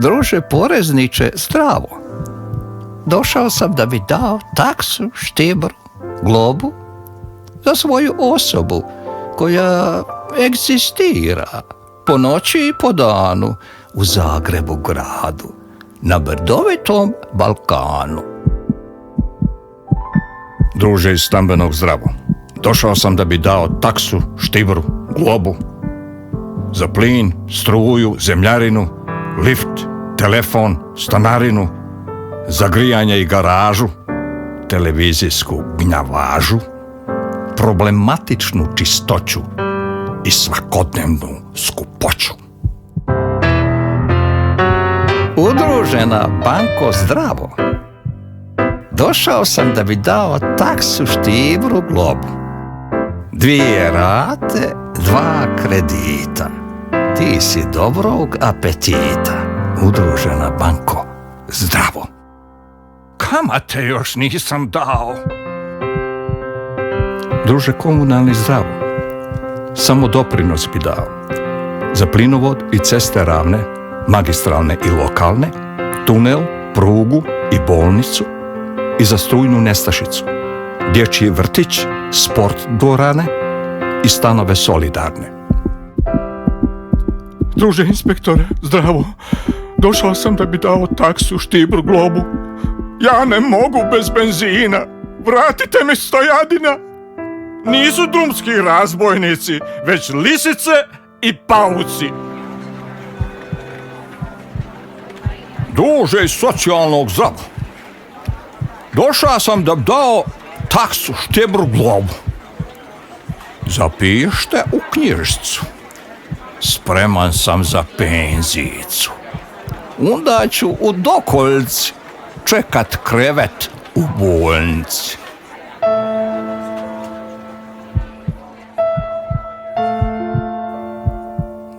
Druže porezniče, zdravo. Došao sam da bi dao taksu, štibru, globu za svoju osobu koja egzistira po noći i po danu u Zagrebu gradu, na brdovitom Balkanu. Druže iz stambenog zdravo. Došao sam da bi dao taksu, štibru, globu za plin, struju, zemljarinu, lift, telefon, stanarinu, za grijanje i garažu, televizijsku gnjavažu, problematičnu čistoću i svakodnevnu skupoću. Udružena Banko zdravo. Došao sam da bi dao taksu, štibru, globu. 2 rate, 2 kredita. Ti si dobrog apetita. Udružena Banko zdravo. Kamate još nisam dao. Druže komunalni zdravo. Samo doprinos bi dao. Za plinovod i ceste ravne, magistralne i lokalne, tunel, prugu i bolnicu i za strujnu nestašicu, dječji vrtić, sport dvorane i stanove solidarne. Druže inspektore, zdravo. Došao sam da bi dao taksu, štibru, globu. Ja ne mogu bez benzina. Vratite mi stojadina. Nisu drumski razbojnici, već lisice i pauci. Druže iz socijalnog zdrava. Došao sam da bi dao taksu, štibru, globu. Zapište u knjižicu. Spreman sam za penzijicu. Onda ću u dokoljci čekat krevet u bolnici.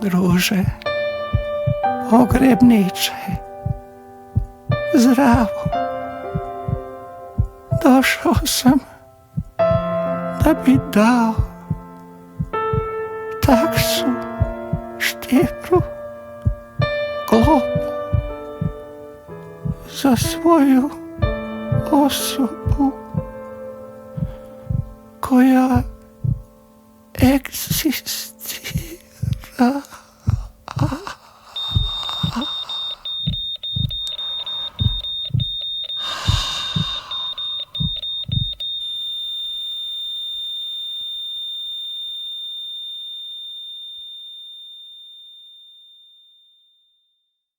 Druže, pogrebniče, zdravo. Došao sam da bi dao taksu, štibru, globu za svoju osobu koja egzistira